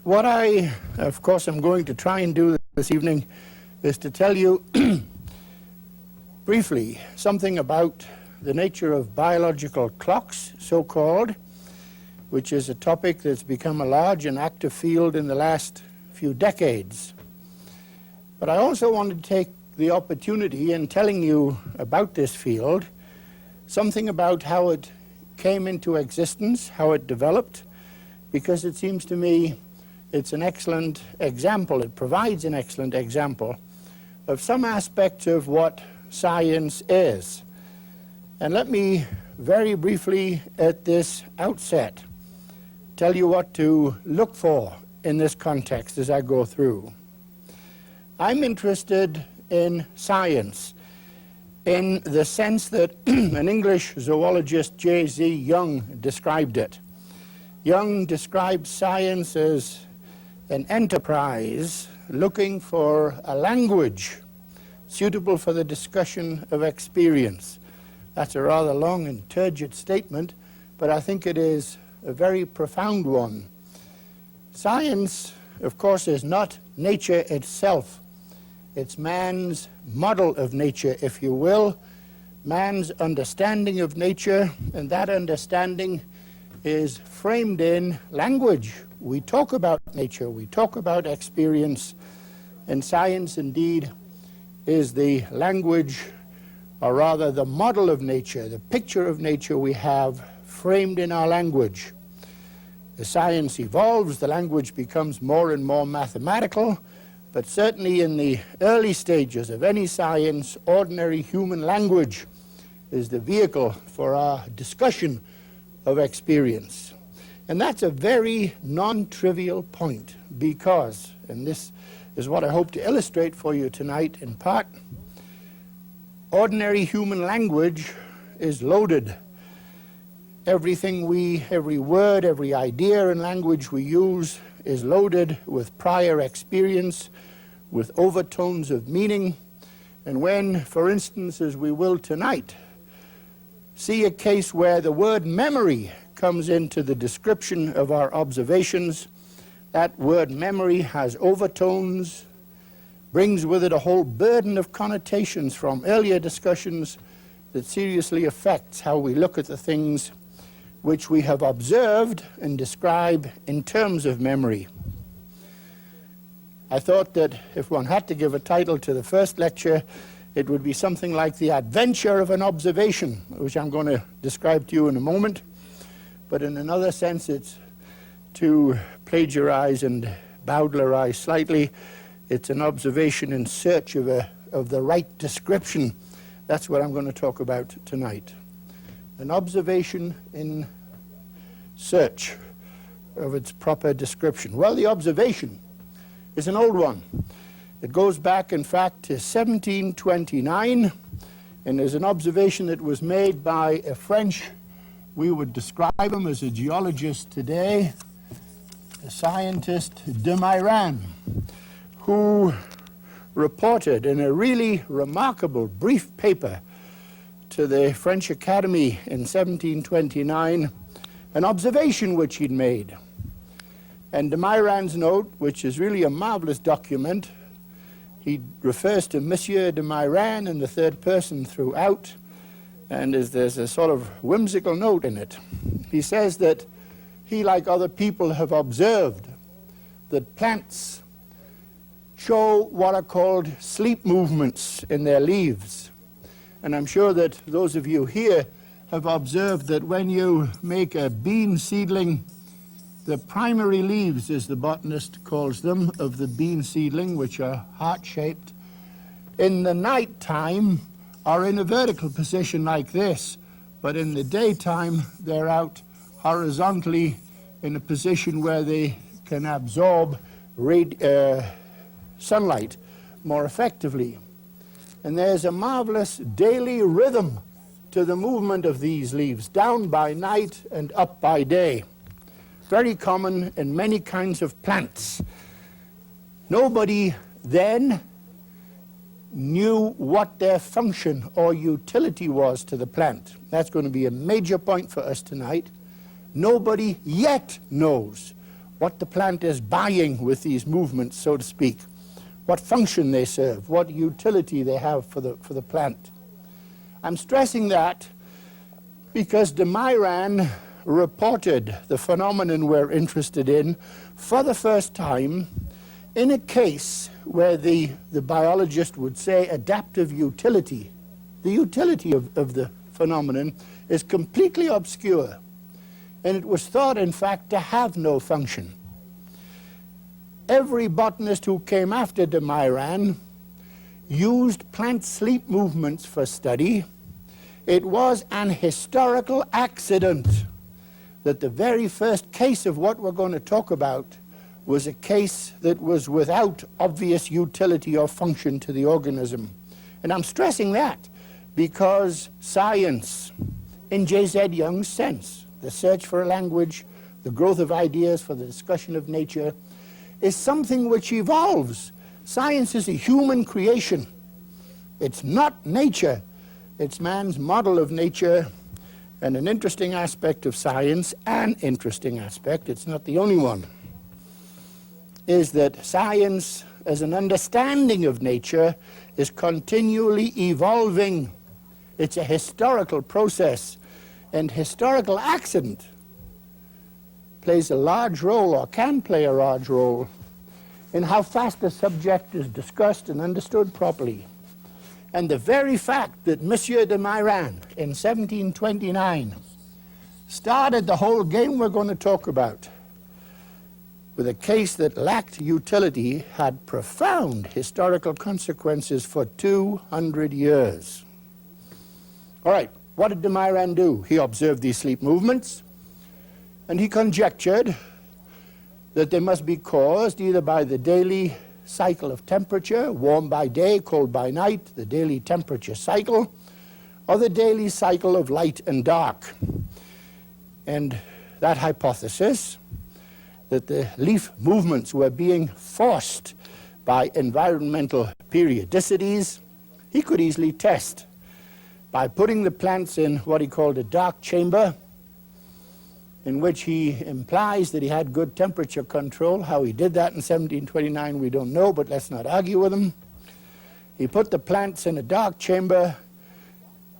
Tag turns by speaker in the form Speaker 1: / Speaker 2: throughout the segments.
Speaker 1: What I, of course, am going to try and do this evening is to tell you briefly something about the nature of biological clocks, so-called, which is a topic that's become a large and active field in the last few decades. But I also want to take the opportunity in telling you about this field, something about how it came into existence, how it developed, because it seems to me it's an excellent example, it provides an excellent example of some aspects of what science is. And let me very briefly at this outset tell you what to look for in this context as I go through. I'm interested in science in the sense that an English zoologist, J.Z. Young, described it. Young described science as an enterprise looking for a language suitable for the discussion of experience. That's a rather long and turgid statement, but I think it is a very profound one. Science, of course, is not nature itself. It's man's model of nature, if you will, man's understanding of nature, and that understanding is framed in language. We talk about nature, we talk about experience, and science indeed is the language, or rather the model of nature, the picture of nature we have framed in our language. As science evolves, the language becomes more and more mathematical, but certainly in the early stages of any science, ordinary human language is the vehicle for our discussion of experience. And that's a very non-trivial point because, and this is what I hope to illustrate for you tonight in part, ordinary human language is loaded. Every word, every idea in language we use is loaded with prior experience, with overtones of meaning. And when, for instance, as we will tonight, see a case where the word memory comes into the description of our observations, that word memory has overtones, brings with it a whole burden of connotations from earlier discussions that seriously affects how we look at the things which we have observed and describe in terms of memory. I thought that if one had to give a title to the first lecture, it would be something like The Adventure of an Observation, which I'm going to describe to you in a moment. But in another sense, it's to plagiarize and bowdlerize slightly. It's an observation in search of the right description. That's what I'm going to talk about tonight. An observation in search of its proper description. Well, the observation is an old one. It goes back, in fact, to 1729, and is an observation that was made by a French, we would describe him as a geologist today, a scientist, de Mairan, who reported in a really remarkable brief paper to the French Academy in 1729 an observation which he'd made. And de Mairan's note, which is really a marvelous document, he refers to Monsieur de Mairan in the third person throughout, and there's a sort of whimsical note in it. He says that he, like other people, have observed that plants show what are called sleep movements in their leaves. And I'm sure that those of you here have observed that when you make a bean seedling, the primary leaves, as the botanist calls them, of the bean seedling, which are heart-shaped, in the night time are in a vertical position like this, but in the daytime they're out horizontally in a position where they can absorb sunlight more effectively. And there's a marvelous daily rhythm to the movement of these leaves, down by night and up by day. Very common in many kinds of plants. Nobody then knew what their function or utility was to the plant. That's going to be a major point for us tonight. Nobody yet knows what the plant is buying with these movements, so to speak, what function they serve, what utility they have for the plant. I'm stressing that because de Mairan reported the phenomenon we're interested in for the first time in a case where the biologist would say adaptive utility, the utility of the phenomenon, is completely obscure. And it was thought, in fact, to have no function. Every botanist who came after de Mairan used plant sleep movements for study. It was an historical accident that the very first case of what we're going to talk about was a case that was without obvious utility or function to the organism. And I'm stressing that because science, in J.Z. Young's sense, the search for a language, the growth of ideas for the discussion of nature, is something which evolves. Science is a human creation. It's not nature. It's man's model of nature. And an interesting aspect of science, an interesting aspect, it's not the only one, is that science as an understanding of nature is continually evolving. It's a historical process, and historical accident plays a large role, or can play a large role, in how fast a subject is discussed and understood properly. And the very fact that Monsieur de Mairan in 1729 started the whole game we're going to talk about with a case that lacked utility had profound historical consequences for 200 years. All right, what did de Mairan do? He observed these sleep movements, and he conjectured that they must be caused either by the daily cycle of temperature, warm by day, cold by night, the daily temperature cycle, or the daily cycle of light and dark. And that hypothesis, that the leaf movements were being forced by environmental periodicities, he could easily test by putting the plants in what he called a dark chamber, in which he implies that he had good temperature control. How he did that in 1729 we don't know, but let's not argue with him. He put the plants in a dark chamber,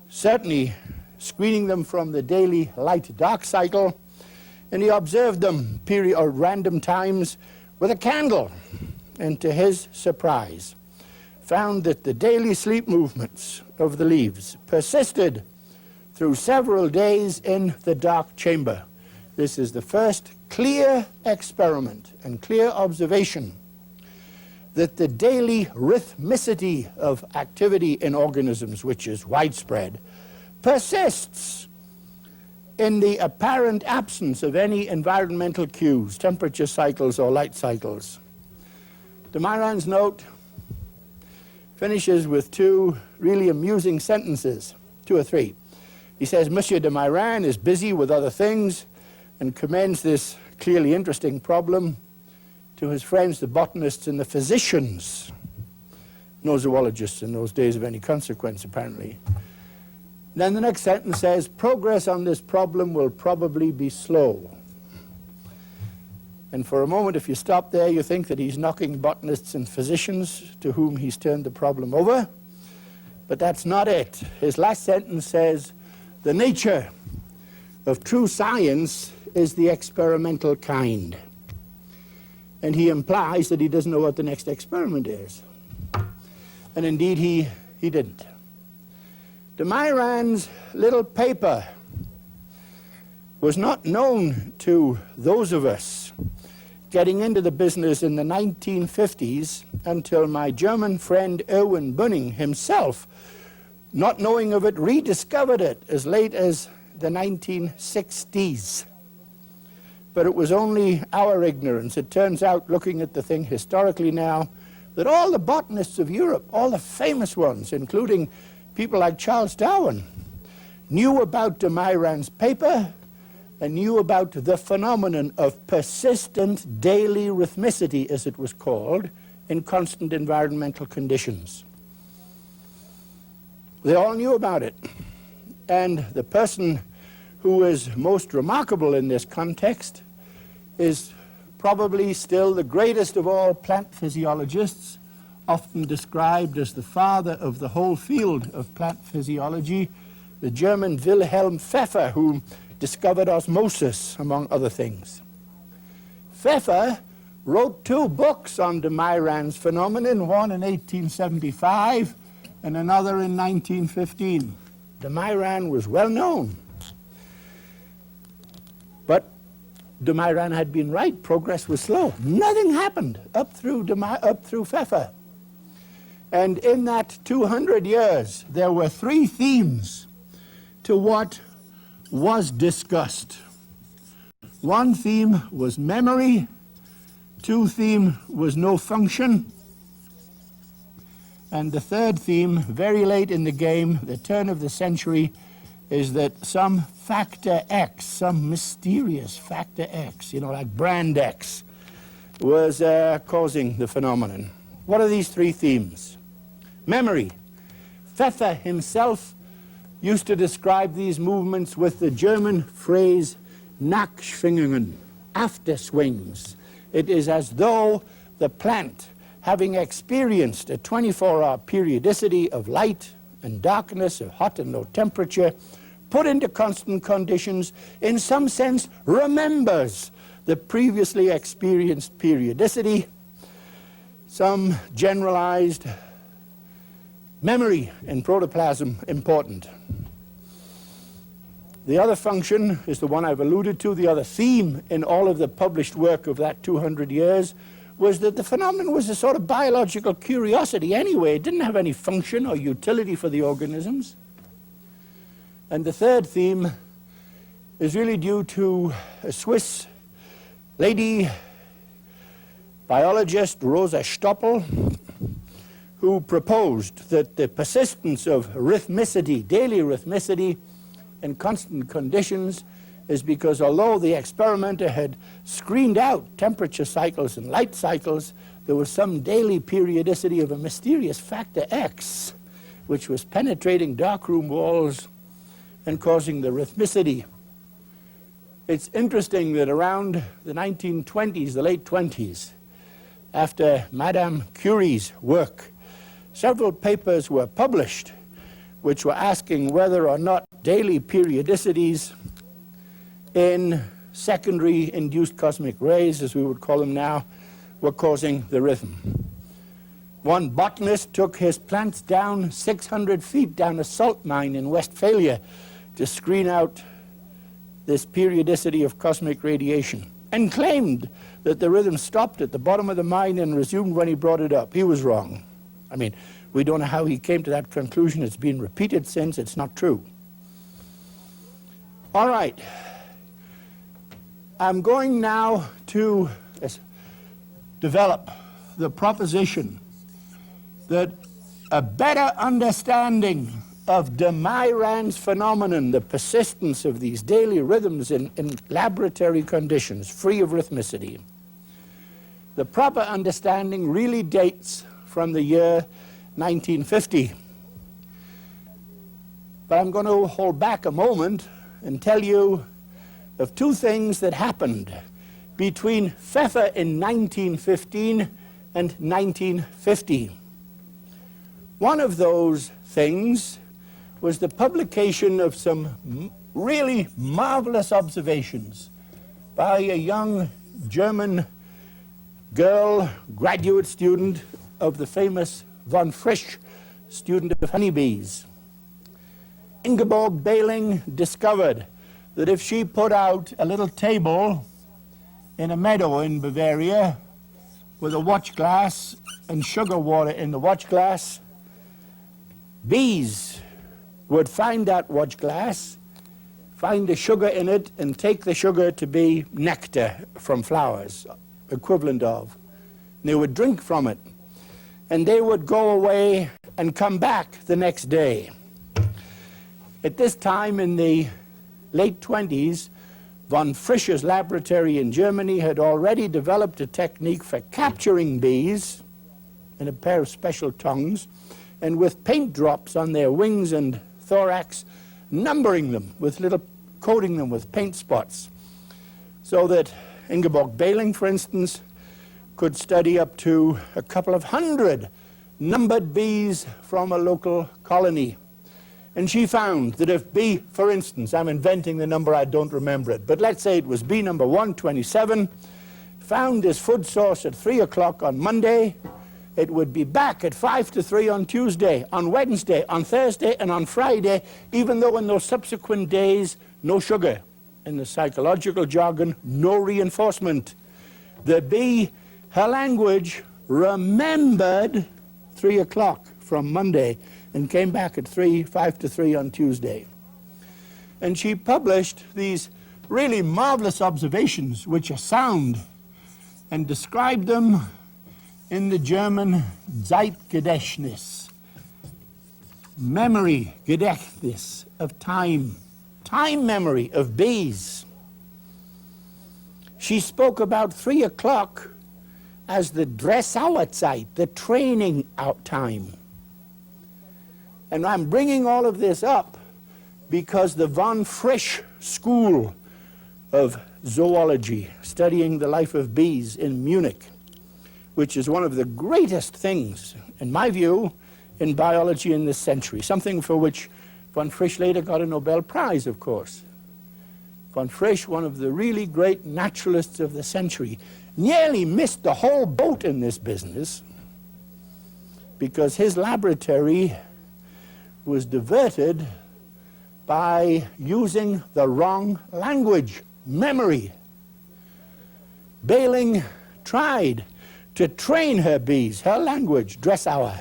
Speaker 1: certainly screening them from the daily light-dark cycle, and he observed them random times with a candle, and to his surprise found that the daily sleep movements of the leaves persisted through several days in the dark chamber. This is the first clear experiment and clear observation that the daily rhythmicity of activity in organisms, which is widespread, persists in the apparent absence of any environmental cues, temperature cycles or light cycles. De Mairan's note finishes with two really amusing sentences, two or three. He says, Monsieur de Mairan is busy with other things, and commends this clearly interesting problem to his friends, the botanists and the physicians. No zoologists in those days of any consequence, apparently. Then the next sentence says, progress on this problem will probably be slow. And for a moment, if you stop there, you think that he's knocking botanists and physicians to whom he's turned the problem over. But that's not it. His last sentence says, the nature of true science is the experimental kind. And he implies that he doesn't know what the next experiment is. And indeed, he didn't. De Mairan's little paper was not known to those of us getting into the business in the 1950s until my German friend Erwin Bunning himself, not knowing of it, rediscovered it as late as the 1960s. But it was only our ignorance. It turns out, looking at the thing historically now, that all the botanists of Europe, all the famous ones, including people like Charles Darwin, knew about de Mairan's paper and knew about the phenomenon of persistent daily rhythmicity, as it was called, in constant environmental conditions. They all knew about it. And the person who is most remarkable in this context is probably still the greatest of all plant physiologists, often described as the father of the whole field of plant physiology, the German Wilhelm Pfeffer, who discovered osmosis, among other things. Pfeffer wrote 2 books on de Mairan's phenomenon, one in 1875 and another in 1915. De Mairan was well known. But de Mairan had been right. Progress was slow. Nothing happened up through Pfeffer. And in that 200 years, there were 3 themes to what was discussed. One theme was memory, 2 theme was no function, and the 3rd theme, very late in the game, the turn of the century, is that some factor X, some mysterious factor X, like brand X, was causing the phenomenon. What are these 3 themes? Memory. Pfeffer himself used to describe these movements with the German phrase Nachschwingungen, after swings. It is as though the plant, having experienced a 24-hour periodicity of light and darkness, of hot and low temperature, put into constant conditions, in some sense remembers the previously experienced periodicity, some generalized memory in protoplasm important. The other function is the one I've alluded to. The other theme in all of the published work of that 200 years was that the phenomenon was a sort of biological curiosity anyway. It didn't have any function or utility for the organisms. And the 3rd theme is really due to a Swiss lady biologist, Rosa Stoppel, who proposed that the persistence of rhythmicity, daily rhythmicity, in constant conditions is because although the experimenter had screened out temperature cycles and light cycles, there was some daily periodicity of a mysterious factor X, which was penetrating darkroom walls and causing the rhythmicity. It's interesting that around the 1920s, the late 20s, after Madame Curie's work, several papers were published which were asking whether or not daily periodicities in secondary induced cosmic rays, as we would call them now, were causing the rhythm. One botanist took his plants down 600 feet down a salt mine in Westphalia to screen out this periodicity of cosmic radiation, and claimed that the rhythm stopped at the bottom of the mine and resumed when he brought it up. He was wrong. I mean, we don't know how he came to that conclusion. It's been repeated since. It's not true. All right. I'm going now to develop the proposition that a better understanding of de Mairan's phenomenon, the persistence of these daily rhythms in laboratory conditions, free of rhythmicity, the proper understanding really dates from the year 1950. But I'm going to hold back a moment and tell you of 2 things that happened between Pfeffer in 1915 and 1950. One of those things was the publication of some really marvelous observations by a young German girl, graduate student of the famous von Frisch, student of honeybees. Ingeborg Behling discovered that if she put out a little table in a meadow in Bavaria with a watch glass and sugar water in the watch glass, bees would find that watch glass, find the sugar in it, and take the sugar to be nectar from flowers, equivalent of. And they would drink from it. And they would go away and come back the next day. At this time in the late 20s, von Frisch's laboratory in Germany had already developed a technique for capturing bees in a pair of special tongues, and with paint drops on their wings and thorax, numbering them with coating them with paint spots, so that Ingeborg Behling, for instance, could study up to a couple of hundred numbered bees from a local colony. And she found that if bee, for instance, I'm inventing the number, I don't remember it, but let's say it was bee number 127, found this food source at 3 o'clock on Monday, it would be back at 5 to 3 on Tuesday, on Wednesday, on Thursday, and on Friday, even though in those subsequent days, no sugar. In the psychological jargon, no reinforcement. The bee, her language, remembered 3 o'clock from Monday and came back at 5 to 3 on Tuesday. And she published these really marvelous observations, which are sound, and described them in the German Zeitgedächtnis, memory, Gedächtnis of time memory of bees. She spoke about 3 o'clock as the Dressauerzeit, the training out time. And I'm bringing all of this up because the von Frisch School of Zoology, studying the life of bees in Munich, which is one of the greatest things, in my view, in biology in this century, something for which von Frisch later got a Nobel Prize, of course. Von Frisch, one of the really great naturalists of the century, nearly missed the whole boat in this business because his laboratory was diverted by using the wrong language, memory. Behling tried to train her bees, her language, Dressauer,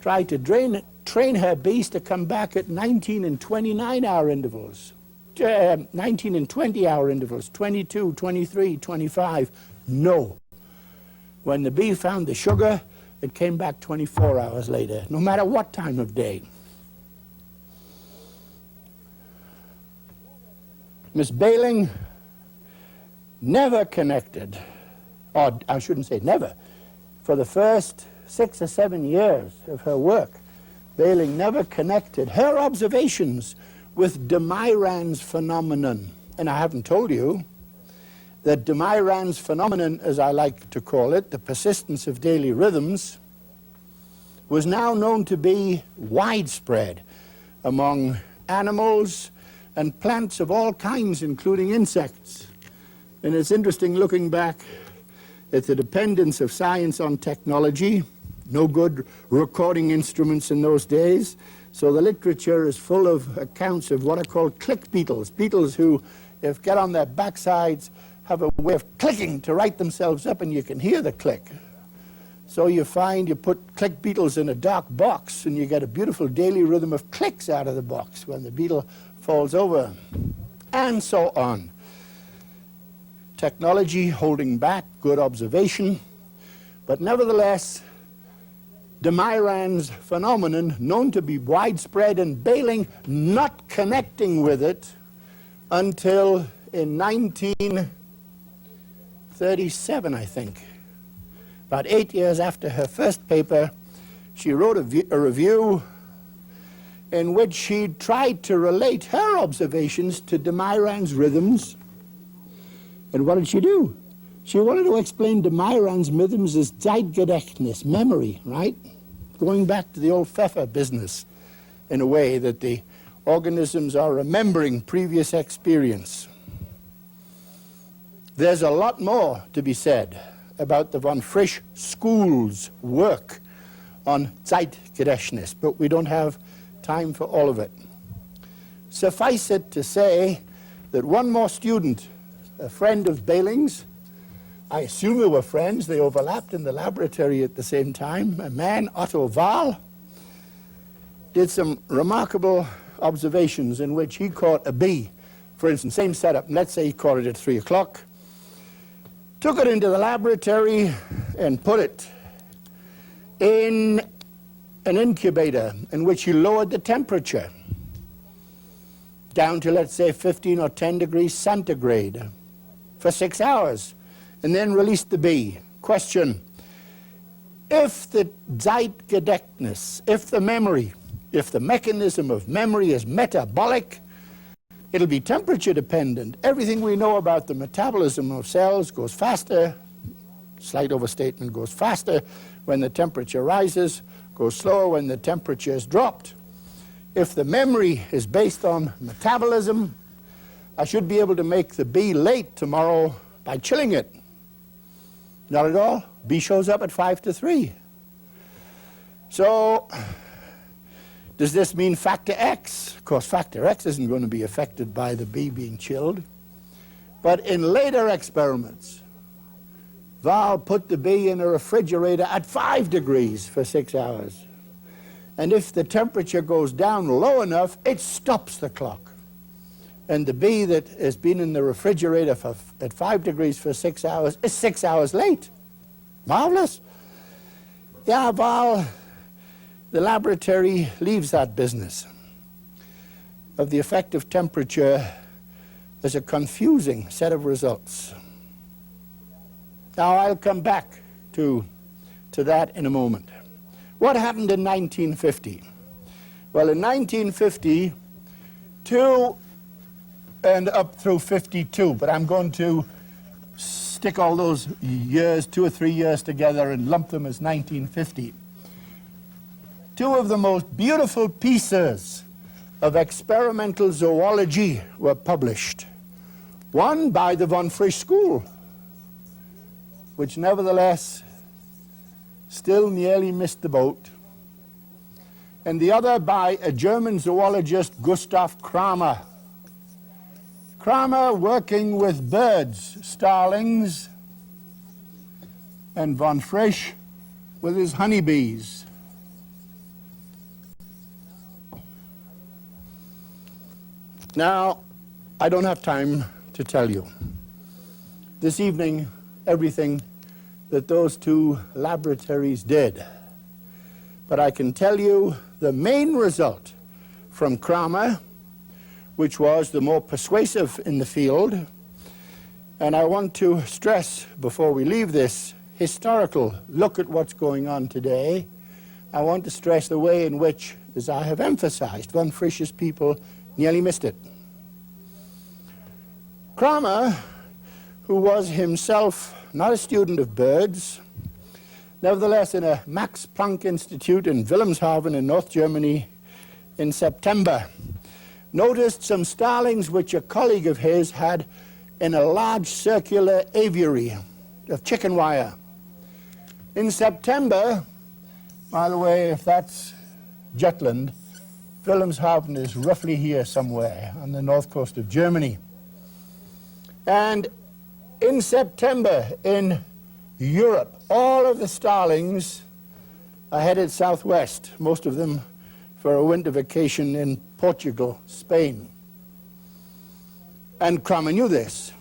Speaker 1: tried to train her bees to come back at 19 and 29-hour intervals, 19 and 20-hour intervals, 22, 23, 25. No. When the bee found the sugar, it came back 24 hours later, no matter what time of day. Miss Behling never connected, or I shouldn't say never, for the first 6 or 7 years of her work, Behling never connected her observations with de Mairan's phenomenon. And I haven't told you that de Mairan's phenomenon, as I like to call it, the persistence of daily rhythms, was now known to be widespread among animals and plants of all kinds, including insects. And it's interesting looking back at the dependence of science on technology. No good recording instruments in those days. So the literature is full of accounts of what are called click beetles. Beetles who, if get on their backsides, have a way of clicking to write themselves up, and you can hear the click. So you find you put click beetles in a dark box, and you get a beautiful daily rhythm of clicks out of the box when the beetle falls over, and so on. Technology holding back good observation, but nevertheless, de Mairan's phenomenon, known to be widespread, and Behling not connecting with it until in 1937, I think. About 8 years after her first paper, she wrote a review in which she tried to relate her observations to de Mairan's rhythms. And what did she do? She wanted to explain de Mairan's rhythms as Zeitgedächtnis, memory, right? Going back to the old Pfeffer business, in a way that the organisms are remembering previous experience. There's a lot more to be said about the von Frisch School's work on Zeitgedächtnis, but we don't have time for all of it. Suffice it to say that one more student, a friend of Behling's, I assume they were friends, they overlapped in the laboratory at the same time, a man, Otto Wahl, did some remarkable observations in which he caught a bee, for instance, same setup, let's say he caught it at 3 o'clock, took it into the laboratory and put it in an incubator in which he lowered the temperature down to, let's say, 15 or 10 degrees centigrade for 6 hours, and then released the bee. Question: if the Zeitgedächtnis, if the memory, if the mechanism of memory is metabolic, It'll be temperature dependent. Everything we know about the metabolism of cells goes faster, slight overstatement, goes faster when the temperature rises, goes slower when the temperature is dropped. If the memory is based on metabolism, I should be able to make the bee late tomorrow by chilling it. Not at all. Bee shows up at 5 to 3. So, does this mean factor X? Of course, factor X isn't going to be affected by the bee being chilled. But in later experiments, Val put the bee in a refrigerator at 5 degrees for 6 hours. And if the temperature goes down low enough, it stops the clock. And the bee that has been in the refrigerator at 5 degrees for 6 hours is 6 hours late. Marvelous. Yeah, Val, the laboratory leaves that business of the effect of temperature as a confusing set of results. Now, I'll come back to that in a moment. What happened in 1950? Well, in 1950, and up through 52, but I'm going to stick all those years, 2 or 3 years together and lump them as 1950. 2 of the most beautiful pieces of experimental zoology were published. One by the von Frisch School, which nevertheless still nearly missed the boat, and the other by a German zoologist, Gustav Kramer. Kramer working with birds, starlings, and von Frisch with his honeybees. Now, I don't have time to tell you this evening everything that those 2 laboratories did. But I can tell you the main result from Kramer, which was the more persuasive in the field, and I want to stress before we leave this historical look at what's going on today, I want to stress the way in which, as I have emphasized, von Frisch's people nearly missed it. Kramer, who was himself not a student of birds, nevertheless in a Max Planck Institute in Wilhelmshaven in North Germany in September, noticed some starlings which a colleague of his had in a large circular aviary of chicken wire. In September, by the way, if that's Jutland, Wilhelmshaven is roughly here somewhere on the north coast of Germany. And in September, in Europe, all of the starlings are headed southwest, most of them for a winter vacation in Portugal, Spain. And Kramer knew this.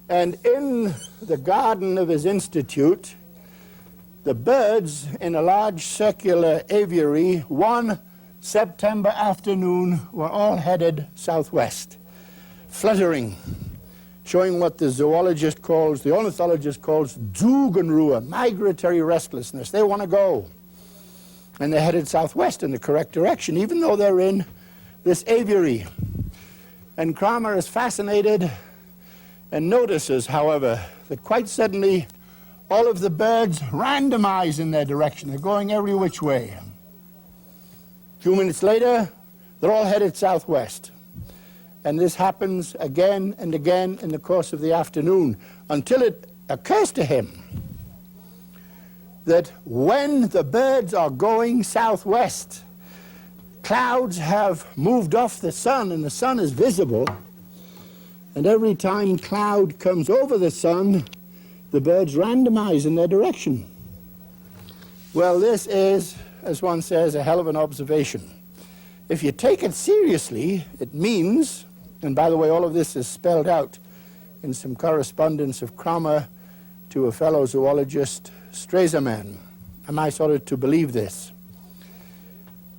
Speaker 1: And in the garden of his institute, the birds in a large circular aviary, one September afternoon, were all headed southwest, fluttering, showing what the zoologist calls, the ornithologist calls Zugenruhe, migratory restlessness. They want to go. And they're headed southwest in the correct direction, even though they're in this aviary. And Kramer is fascinated and notices, however, that quite suddenly all of the birds randomize in their direction. They're going every which way. A few minutes later, they're all headed southwest. And this happens again and again in the course of the afternoon until it occurs to him that when the birds are going southwest, clouds have moved off the sun and the sun is visible, and every time cloud comes over the sun, the birds randomize in their direction. Well, this is, as one says, a hell of an observation. If you take it seriously, it means, and by the way, all of this is spelled out in some correspondence of Kramer to a fellow zoologist, Stresemann. Am I sort of to believe this?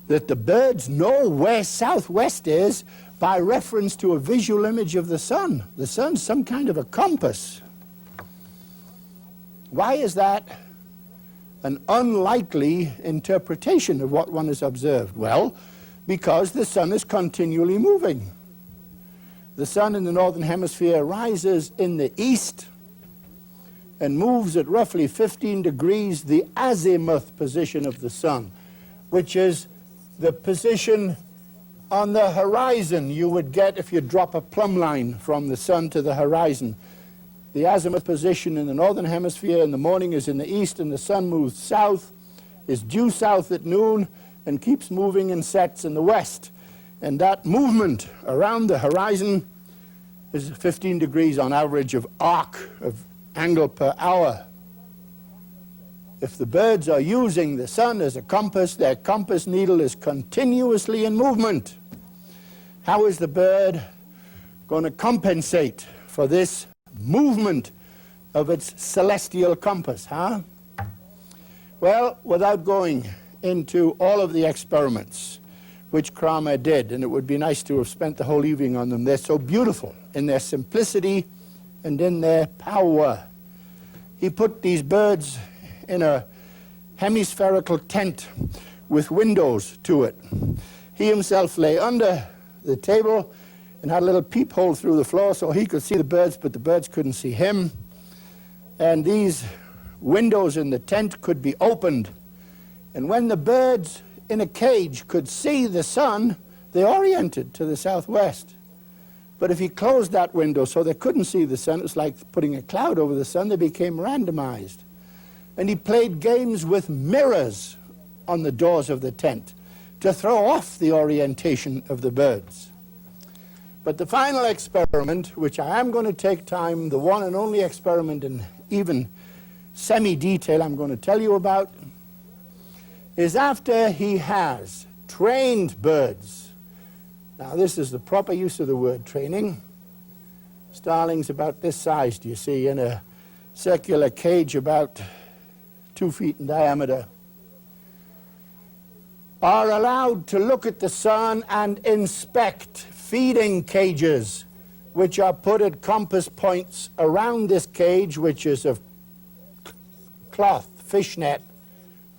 Speaker 1: That the birds know where southwest is by reference to a visual image of the sun. The sun's some kind of a compass. Why is that an unlikely interpretation of what one has observed? Well, because the sun is continually moving. The sun in the northern hemisphere rises in the east and moves at roughly 15 degrees the azimuth position of the sun, which is the position on the horizon you would get if you drop a plumb line from the sun to the horizon. The azimuth position in the northern hemisphere in the morning is in the east, and the sun moves south, is due south at noon, and keeps moving and sets in the west. And that movement around the horizon is 15 degrees on average of arc, of angle per hour. If the birds are using the sun as a compass, their compass needle is continuously in movement. How is the bird going to compensate for this movement of its celestial compass, huh? Well, without going into all of the experiments which Kramer did, and it would be nice to have spent the whole evening on them. They're so beautiful in their simplicity and in their power. He put these birds in a hemispherical tent with windows to it. He himself lay under the table and had a little peephole through the floor so he could see the birds, but the birds couldn't see him. And these windows in the tent could be opened. And when the birds in a cage could see the sun, they oriented to the southwest. But if he closed that window so they couldn't see the sun, it was like putting a cloud over the sun, they became randomized. And he played games with mirrors on the doors of the tent to throw off the orientation of the birds. But the final experiment, which I am going to take time, the one and only experiment in even semi-detail I'm going to tell you about, is after he has trained birds. Now, this is the proper use of the word training. Starlings about this size, do you see, in a circular cage about 2 feet in diameter, are allowed to look at the sun and inspect feeding cages, which are put at compass points around this cage, which is of cloth, fishnet.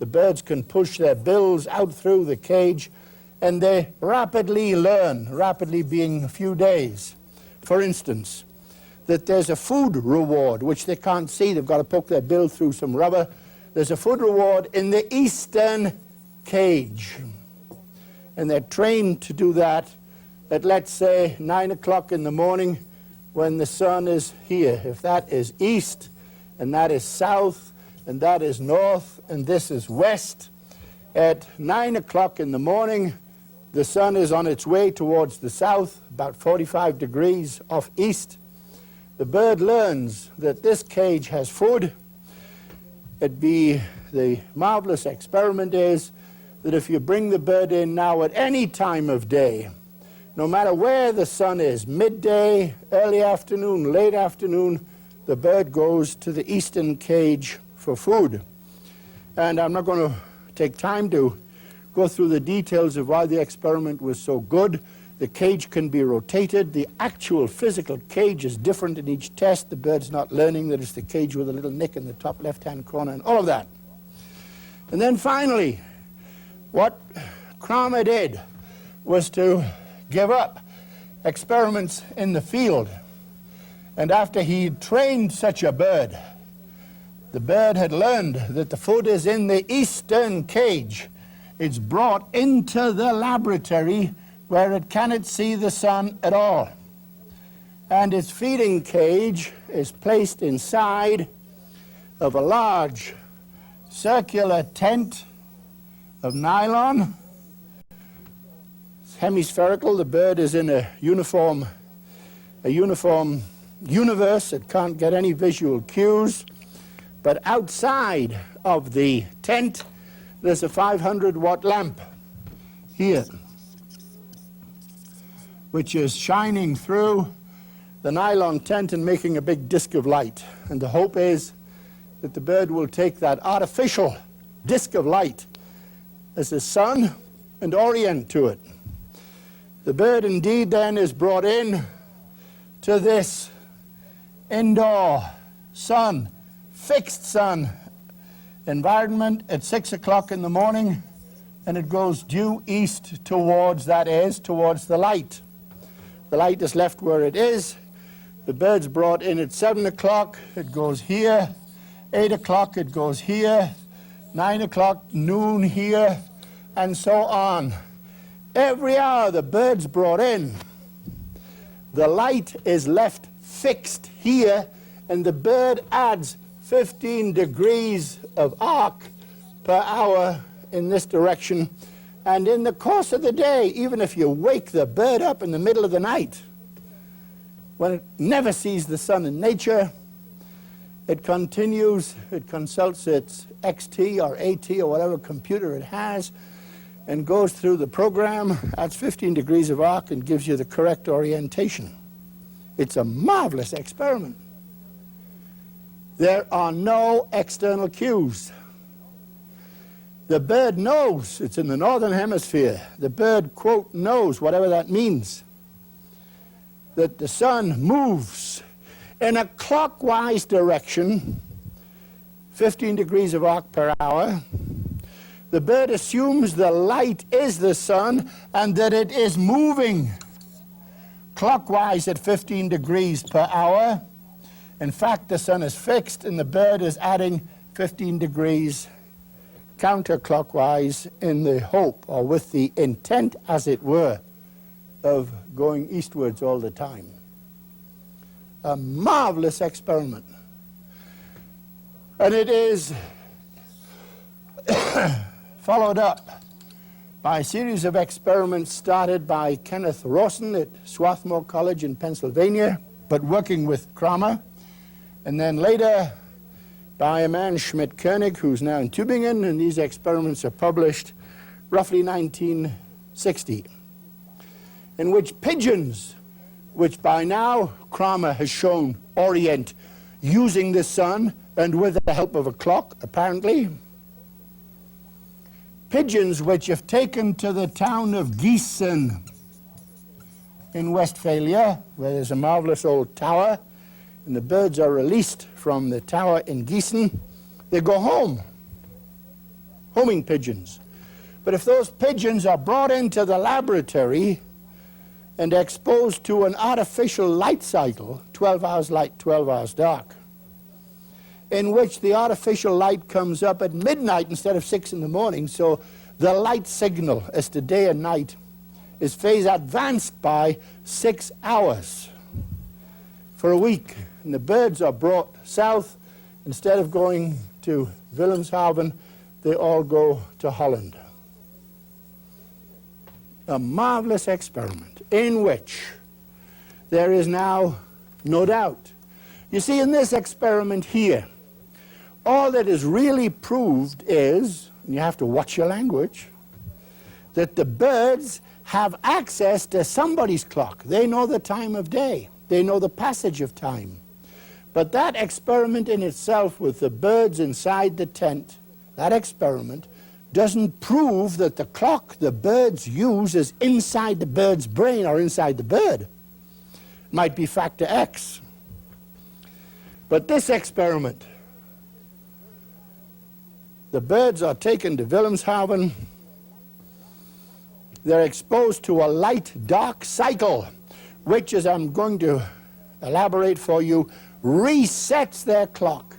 Speaker 1: The birds can push their bills out through the cage, and they rapidly learn, rapidly being a few days, for instance, that there's a food reward, which they can't see. They've got to poke their bill through some rubber. There's a food reward in the eastern cage. And they're trained to do that at, let's say, 9 o'clock in the morning when the sun is here. If that is east, and that is south, and that is north, and this is west, at 9 o'clock in the morning, the sun is on its way towards the south, about 45 degrees off east. The bird learns that this cage has food. The marvelous experiment is that if you bring the bird in now at any time of day, no matter where the sun is, midday, early afternoon, late afternoon, the bird goes to the eastern cage for food. And I'm not going to take time to go through the details of why the experiment was so good. The cage can be rotated. The actual physical cage is different in each test. The bird's not learning that it's the cage with a little nick in the top left-hand corner and all of that. And then finally, what Kramer did was to give up experiments in the field. And after he trained such a bird, the bird had learned that the food is in the eastern cage. It's brought into the laboratory where it cannot see the sun at all. And its feeding cage is placed inside of a large circular tent of nylon. It's hemispherical. The bird is in a uniform universe. It can't get any visual cues. But outside of the tent, there's a 500-watt lamp here, which is shining through the nylon tent and making a big disk of light. And the hope is that the bird will take that artificial disk of light as the sun and orient to it. The bird indeed then is brought in to this indoor sun, fixed sun environment at 6 o'clock in the morning, and it goes due east towards, that is, towards the light. The light is left where it is. The bird's brought in at 7 o'clock, it goes here. 8 o'clock, it goes here. 9 o'clock, noon here, and so on. Every hour the bird's brought in, the light is left fixed here, and the bird adds 15 degrees of arc per hour in this direction. And in the course of the day, even if you wake the bird up in the middle of the night, when it never sees the sun in nature, it continues, it consults its XT or AT or whatever computer it has, and goes through the program, adds 15 degrees of arc, and gives you the correct orientation. It's a marvelous experiment. There are no external cues. The bird knows, it's in the northern hemisphere, the bird, quote, knows, whatever that means, that the sun moves in a clockwise direction, 15 degrees of arc per hour. The bird assumes the light is the sun and that it is moving clockwise at 15 degrees per hour. In fact, the sun is fixed and the bird is adding 15 degrees counterclockwise in the hope, or with the intent, as it were, of going eastwards all the time. A marvelous experiment. And it is followed up by a series of experiments started by Kenneth Rawson at Swarthmore College in Pennsylvania, but working with Kramer, and then later by a man, Schmidt-Koenig, who's now in Tübingen, and these experiments are published roughly 1960, in which pigeons, which by now Kramer has shown orient using the sun and with the help of a clock, apparently. Pigeons which, if taken to the town of Gießen in Westphalia, where there's a marvelous old tower, and the birds are released from the tower in Gießen, they go home, homing pigeons. But if those pigeons are brought into the laboratory and exposed to an artificial light cycle, 12 hours light, 12 hours dark, in which the artificial light comes up at midnight instead of 6 in the morning, so the light signal as to day and night is phase advanced by 6 hours for a week. And the birds are brought south. Instead of going to Wilhelmshaven, they all go to Holland. A marvelous experiment in which there is now no doubt. You see, in this experiment here, all that is really proved is, and you have to watch your language, that the birds have access to somebody's clock. They know the time of day. They know the passage of time. But that experiment in itself with the birds inside the tent, that experiment, doesn't prove that the clock the birds use is inside the bird's brain or inside the bird. It might be factor X. But this experiment, the birds are taken to Wilhelmshaven. They're exposed to a light-dark cycle, which, as I'm going to elaborate for you, resets their clock.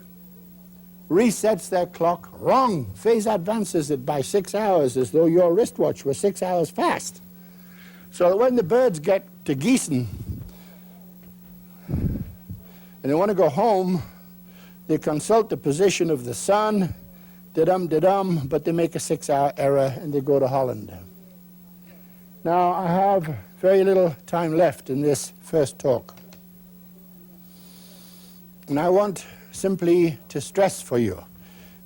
Speaker 1: Resets their clock wrong. Phase advances it by 6 hours, as though your wristwatch was 6 hours fast. So that when the birds get to Gießen and they want to go home, they consult the position of the sun, da-dum, but they make a 6-hour error and they go to Holland. Now, I have very little time left in this first talk. And I want simply to stress for you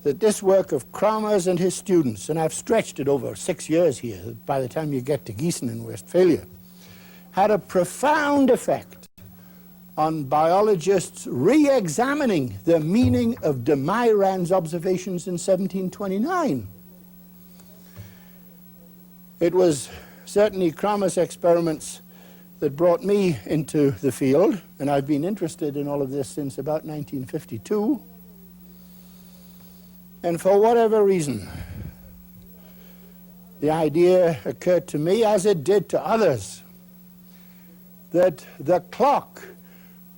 Speaker 1: that this work of Kramer's and his students, and I've stretched it over 6 years here, by the time you get to Gießen in Westphalia, had a profound effect on biologists re-examining the meaning of de Mairan's observations in 1729. It was certainly Kramer's experiments that brought me into the field, and I've been interested in all of this since about 1952. And for whatever reason, the idea occurred to me, as it did to others, that the clock,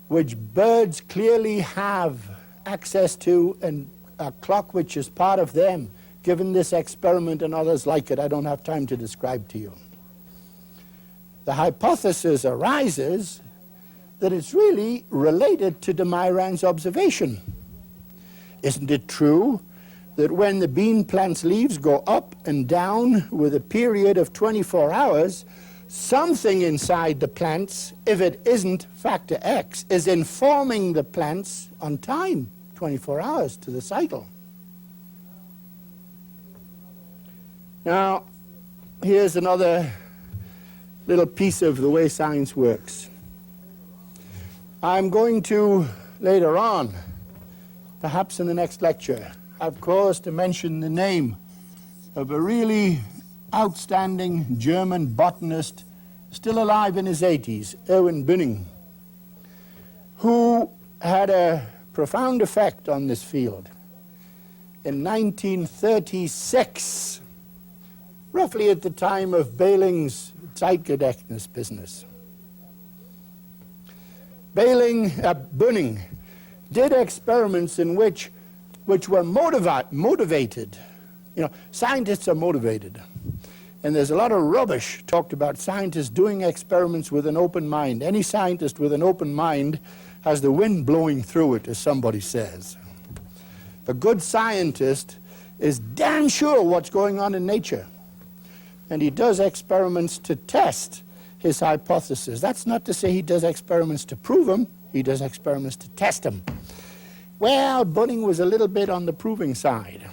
Speaker 1: which birds clearly have access to, and a clock which is part of them, given this experiment and others like it, I don't have time to describe to you. The hypothesis arises that it's really related to de Mairan's observation. Isn't it true that when the bean plant's leaves go up and down with a period of 24 hours, something inside the plants, if it isn't factor X, is informing the plants on time, 24 hours to the cycle? Now, here's another little piece of the way science works. I'm going to, later on, perhaps in the next lecture, have cause to mention the name of a really outstanding German botanist, still alive in his 80s, Erwin Bühning, who had a profound effect on this field. In 1936, roughly at the time of Behling's Zeitgedächtnis business, Bühning did experiments in which were motivated. You know, scientists are motivated. And there's a lot of rubbish talked about scientists doing experiments with an open mind. Any scientist with an open mind has the wind blowing through it, as somebody says. A good scientist is damn sure what's going on in nature. And he does experiments to test his hypothesis. That's not to say he does experiments to prove them. He does experiments to test them. Well, Bühning was a little bit on the proving side.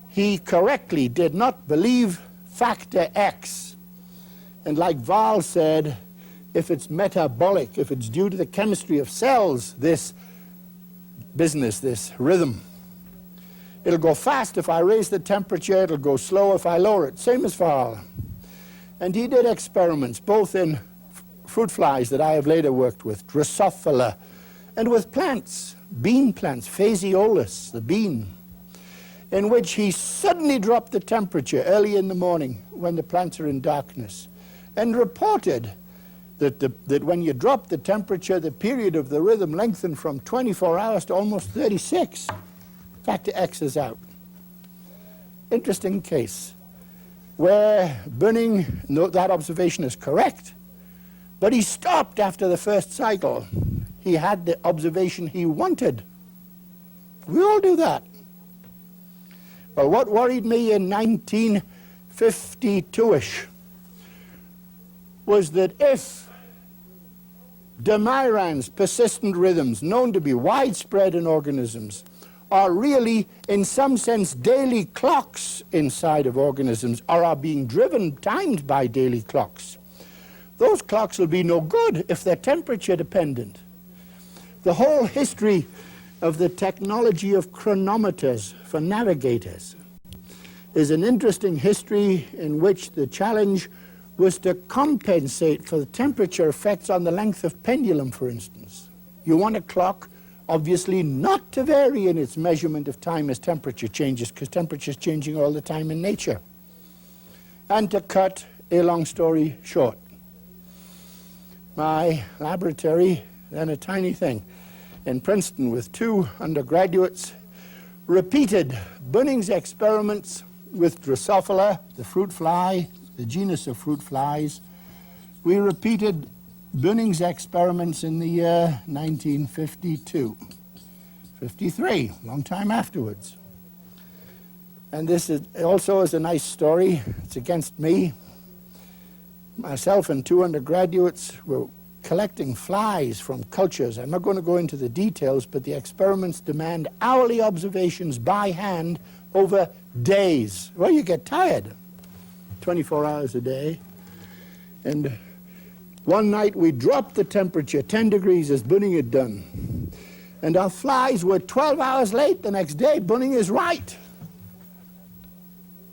Speaker 1: He correctly did not believe factor X. And like Wahl said, if it's metabolic, if it's due to the chemistry of cells, this business, this rhythm, it'll go fast if I raise the temperature, it'll go slow if I lower it. Same as Wahl. And he did experiments, both in fruit flies that I have later worked with, Drosophila, and with plants, bean plants, Phaseolus, the bean, in which he suddenly dropped the temperature early in the morning when the plants are in darkness, and reported that when you drop the temperature, the period of the rhythm lengthened from 24 hours to almost 36. Factor X is out. Interesting case, where Bühning, that observation is correct, but he stopped after the first cycle. He had the observation he wanted. We all do that. Well, what worried me in 1952-ish was that if de Mairan's persistent rhythms, known to be widespread in organisms, are really, in some sense, daily clocks inside of organisms, or are being driven, timed by daily clocks, those clocks will be no good if they're temperature dependent. The whole history of the technology of chronometers for navigators is an interesting history in which the challenge was to compensate for the temperature effects on the length of pendulum, for instance. You want a clock, obviously, not to vary in its measurement of time as temperature changes, because temperature is changing all the time in nature. And to cut a long story short, my laboratory, then a tiny thing, in Princeton with 2 undergraduates, repeated Bühning's experiments with Drosophila, the fruit fly, the genus of fruit flies. We repeated Bühning's experiments in the year 1952, 53, long time afterwards. And this is also is a nice story. It's against me. Myself and 2 undergraduates were collecting flies from cultures. I'm not going to go into the details, but the experiments demand hourly observations by hand over days. Well, you get tired, 24 hours a day. And one night we dropped the temperature 10 degrees as Bühning had done. And our flies were 12 hours late the next day. Bühning is right.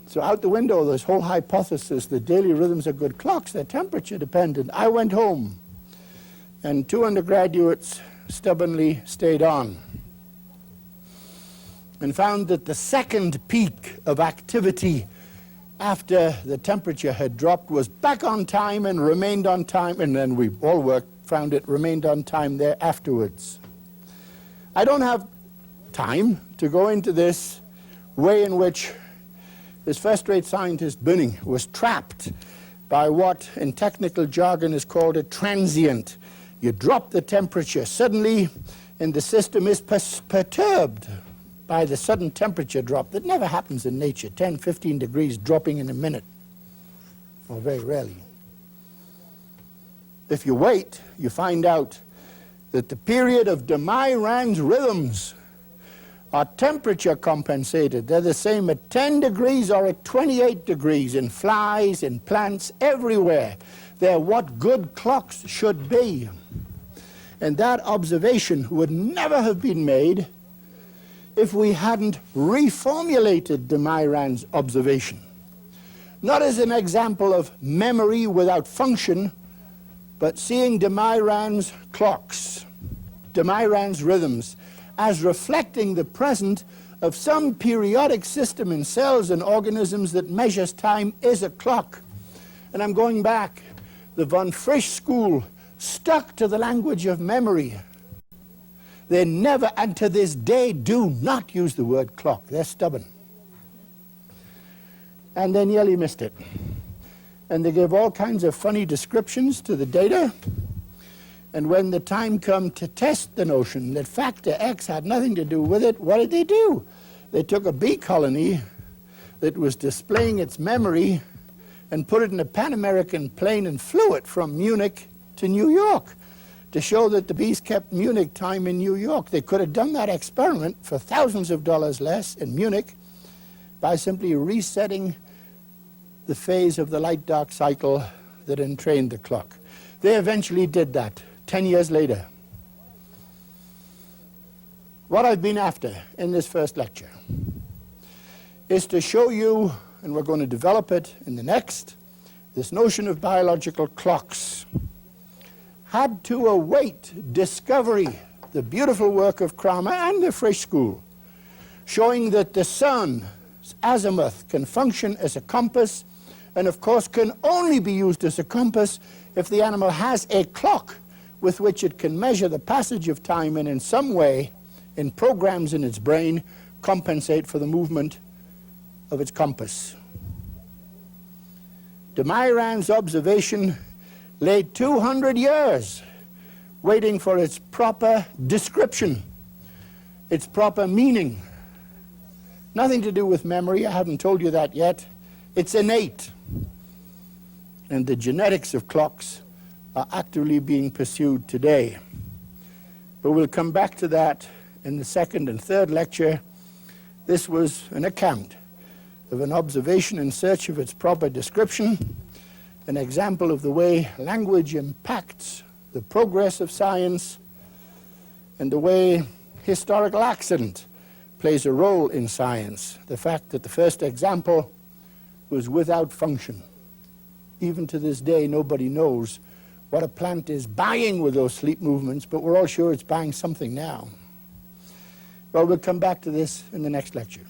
Speaker 1: So out the window, this whole hypothesis that daily rhythms are good clocks, they're temperature dependent. I went home, and 2 undergraduates stubbornly stayed on and found that the second peak of activity after the temperature had dropped, was back on time and remained on time, and then we all found it remained on time there afterwards. I don't have time to go into this way in which this first-rate scientist Binning was trapped by what in technical jargon is called a transient. You drop the temperature suddenly and the system is perturbed by the sudden temperature drop that never happens in nature, 10, 15 degrees dropping in a minute, or very rarely. If you wait, you find out that the period of Demairans rhythms are temperature compensated. They're the same at 10 degrees or at 28 degrees in flies, in plants, everywhere. They're what good clocks should be. And that observation would never have been made if we hadn't reformulated Demairans' observation. Not as an example of memory without function, but seeing Demairans' clocks, Demairans' rhythms, as reflecting the present of some periodic system in cells and organisms that measures time is a clock. And I'm going back. The von Frisch school stuck to the language of memory. They never, and to this day, do not use the word clock. They're stubborn. And they nearly missed it. And they gave all kinds of funny descriptions to the data. And when the time came to test the notion that factor X had nothing to do with it, what did they do? They took a bee colony that was displaying its memory and put it in a Pan-American plane and flew it from Munich to New York to show that the bees kept Munich time in New York. They could have done that experiment for thousands of dollars less in Munich by simply resetting the phase of the light-dark cycle that entrained the clock. They eventually did that 10 years later. What I've been after in this first lecture is to show you, and we're going to develop it in the next, this notion of biological clocks had to await discovery, the beautiful work of Kramer and the Frisch school, showing that the sun's azimuth can function as a compass, and of course can only be used as a compass if the animal has a clock with which it can measure the passage of time and in some way, in programs in its brain, compensate for the movement of its compass. Demairans' observation lay 200 years waiting for its proper description, its proper meaning. Nothing to do with memory, I haven't told you that yet. It's innate. And the genetics of clocks are actively being pursued today. But we'll come back to that in the second and third lecture. This was an account of an observation in search of its proper description, an example of the way language impacts the progress of science, and the way historical accident plays a role in science. The fact that the first example was without function. Even to this day, nobody knows what a plant is buying with those sleep movements, but we're all sure it's buying something now. Well, we'll come back to this in the next lecture.